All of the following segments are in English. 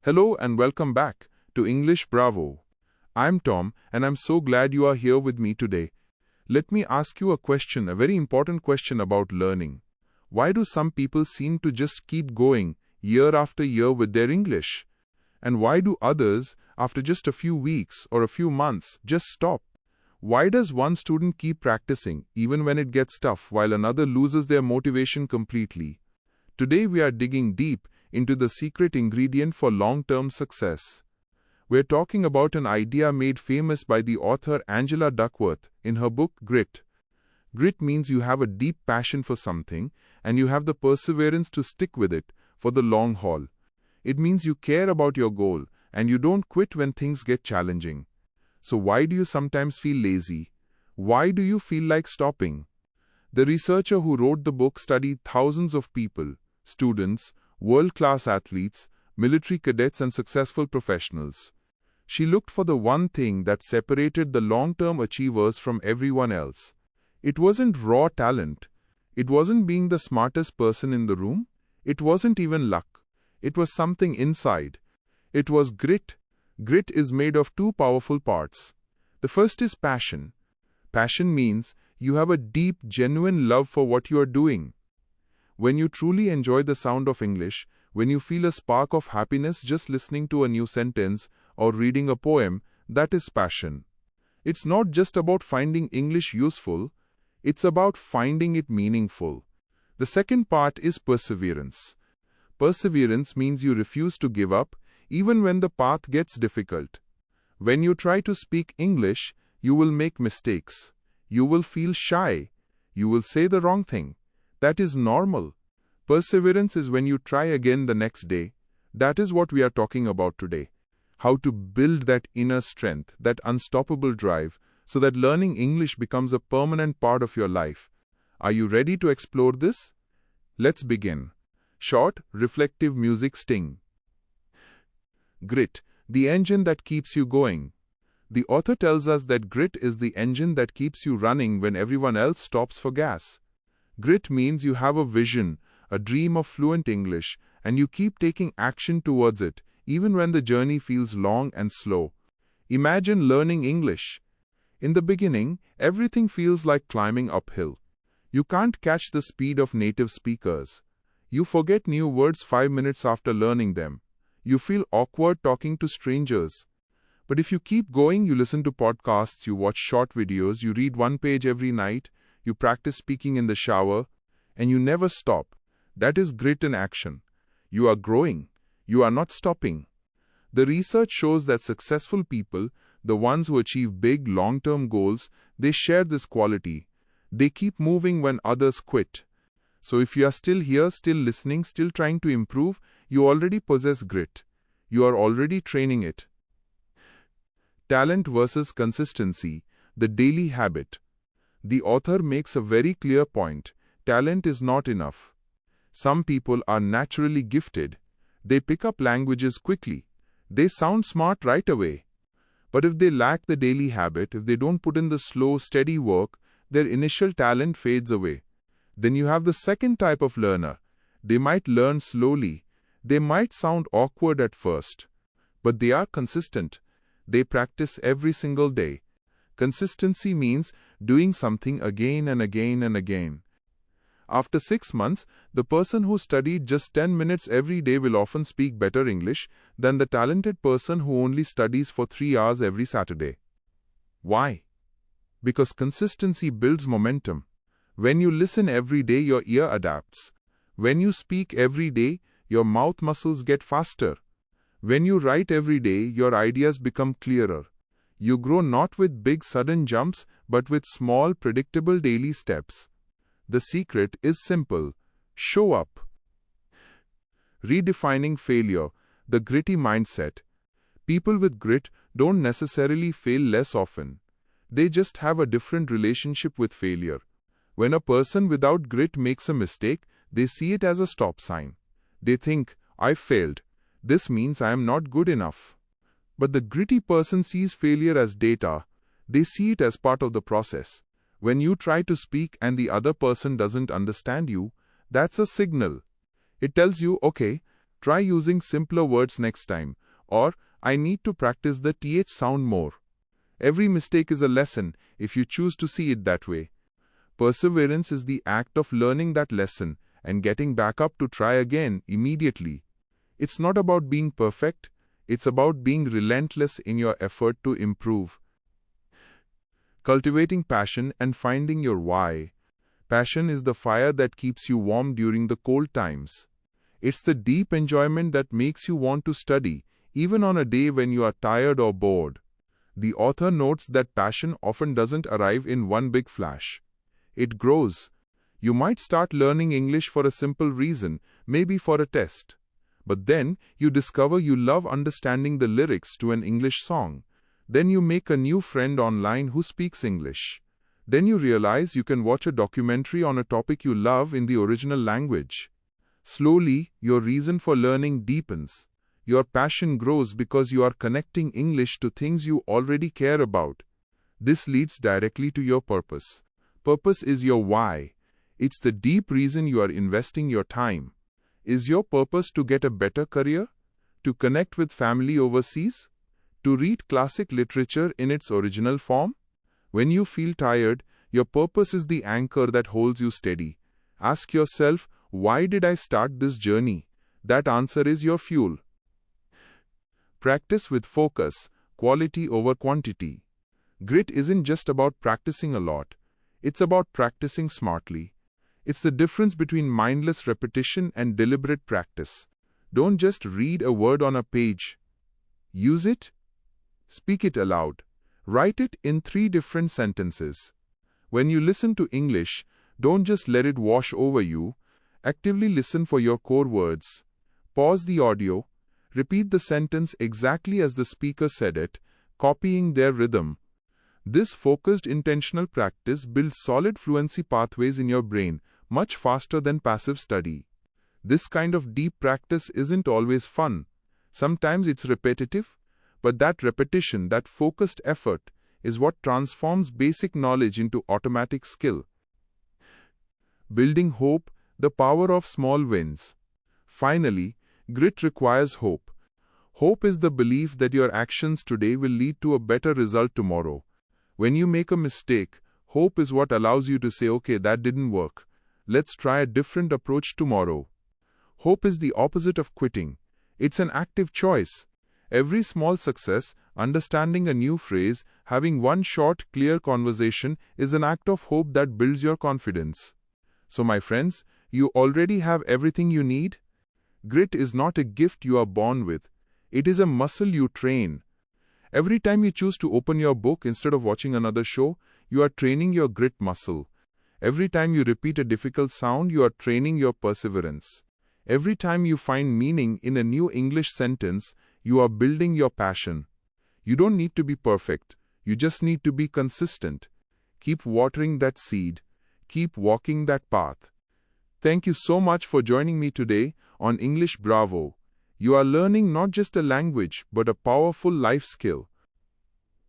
Hello and welcome back to English Bravo. I'm Tom and I'm so glad you are here with me today. Let me ask you a question, a very important question about learning. Why do some people seem to just keep going year after year with their English? And why do others, after just a few weeks or a few months, just stop? Why does one student keep practicing even when it gets tough while another loses their motivation completely? Today we are digging deep into the secret ingredient for long-term success. We're talking about an idea made famous by the author Angela Duckworth in her book Grit. Grit means you have a deep passion for something and you have the perseverance to stick with it for the long haul. It means you care about your goal and you don't quit when things get challenging. So why do you sometimes feel lazy? Why do you feel like stopping? The researcher who wrote the book studied thousands of people, students, world-class athletes, military cadets and successful professionals. She looked for the one thing that separated the long-term achievers from everyone else. It wasn't raw talent. It wasn't being the smartest person in the room. It wasn't even luck. It was something inside. It was grit. Grit is made of two powerful parts. The first is passion. Passion means you have a deep, genuine love for what you are doing. When you truly enjoy the sound of English, when you feel a spark of happiness just listening to a new sentence or reading a poem, that is passion. It's not just about finding English useful, it's about finding it meaningful. The second part is perseverance. Perseverance means you refuse to give up, even when the path gets difficult. When you try to speak English, you will make mistakes. You will feel shy. You will say the wrong thing. That is normal. Perseverance is when you try again the next day. That is what we are talking about today. How to build that inner strength, that unstoppable drive, so that learning English becomes a permanent part of your life. Are you ready to explore this? Let's begin. Short, reflective music sting. Grit, the engine that keeps you going. The author tells us that grit is the engine that keeps you running when everyone else stops for gas. Grit means you have a vision, a dream of fluent English, and you keep taking action towards it, even when the journey feels long and slow. Imagine learning English. In the beginning, everything feels like climbing uphill. You can't catch the speed of native speakers. You forget new words 5 minutes after learning them. You feel awkward talking to strangers. But if you keep going, you listen to podcasts, you watch short videos, you read one page every night, you practice speaking in the shower, and you never stop. That is grit in action. You are growing. You are not stopping. The research shows that successful people, the ones who achieve big, long-term goals, they share this quality. They keep moving when others quit. So if you are still here, still listening, still trying to improve, you already possess grit. You are already training it. Talent versus consistency, the daily habit. The author makes a very clear point. Talent is not enough. Some people are naturally gifted. They pick up languages quickly. They sound smart right away. But if they lack the daily habit, if they don't put in the slow, steady work, their initial talent fades away. Then you have the second type of learner. They might learn slowly. They might sound awkward at first. But they are consistent. They practice every single day. Consistency means doing something again and again and again. After 6 months, the person who studied just 10 minutes every day will often speak better English than the talented person who only studies for 3 hours every Saturday. Why? Because consistency builds momentum. When you listen every day, your ear adapts. When you speak every day, your mouth muscles get faster. When you write every day, your ideas become clearer. You grow not with big sudden jumps, but with small, predictable daily steps. The secret is simple. Show up. Redefining failure, the gritty mindset. People with grit don't necessarily fail less often. They just have a different relationship with failure. When a person without grit makes a mistake, they see it as a stop sign. They think, I failed. This means I am not good enough. But the gritty person sees failure as data. They see it as part of the process. When you try to speak and the other person doesn't understand you, that's a signal. It tells you, okay, Try using simpler words next time. Or, I need to practice the th sound more. Every mistake is a lesson if you choose to see it that way. Perseverance is the act of learning that lesson and getting back up to try again immediately. It's not about being perfect, it's about being relentless in your effort to improve. Cultivating passion and finding your why. Passion is the fire that keeps you warm during the cold times. It's the deep enjoyment that makes you want to study, even on a day when you are tired or bored. The author notes that passion often doesn't arrive in one big flash. It grows. You might start learning English for a simple reason, maybe for a test. But then, you discover you love understanding the lyrics to an English song. Then you make a new friend online who speaks English. Then you realize you can watch a documentary on a topic you love in the original language. Slowly, your reason for learning deepens. Your passion grows because you are connecting English to things you already care about. This leads directly to your purpose. Purpose is your why. It's the deep reason you are investing your time. Is your purpose to get a better career? To connect with family overseas? To read classic literature in its original form? When you feel tired, your purpose is the anchor that holds you steady. Ask yourself, why did I start this journey? That answer is your fuel. Practice with focus, quality over quantity. Grit isn't just about practicing a lot. It's about practicing smartly. It's the difference between mindless repetition and deliberate practice. Don't just read a word on a page. Use it. Speak it aloud. Write it in 3 different sentences. When you listen to English, don't just let it wash over you. Actively listen for your core words. Pause the audio. Repeat the sentence exactly as the speaker said it, copying their rhythm. This focused intentional practice builds solid fluency pathways in your brain much faster than passive study. This kind of deep practice isn't always fun. Sometimes it's repetitive, but that repetition, that focused effort, is what transforms basic knowledge into automatic skill. Building hope, the power of small wins. Finally, grit requires hope. Hope is the belief that your actions today will lead to a better result tomorrow. When you make a mistake, hope is what allows you to say, okay, that didn't work. Let's try a different approach tomorrow. Hope is the opposite of quitting. It's an active choice. Every small success, understanding a new phrase, having one short, clear conversation is an act of hope that builds your confidence. So my friends, you already have everything you need. Grit is not a gift you are born with. It is a muscle you train. Every time you choose to open your book instead of watching another show, you are training your grit muscle. Every time you repeat a difficult sound, you are training your perseverance. Every time you find meaning in a new English sentence, you are building your passion. You don't need to be perfect. You just need to be consistent. Keep watering that seed. Keep walking that path. Thank you so much for joining me today on English Bravo. You are learning not just a language, but a powerful life skill.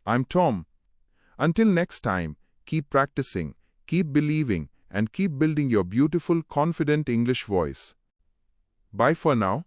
I'm Tom. Until next time, keep practicing, keep believing, and keep building your beautiful, confident English voice. Bye for now.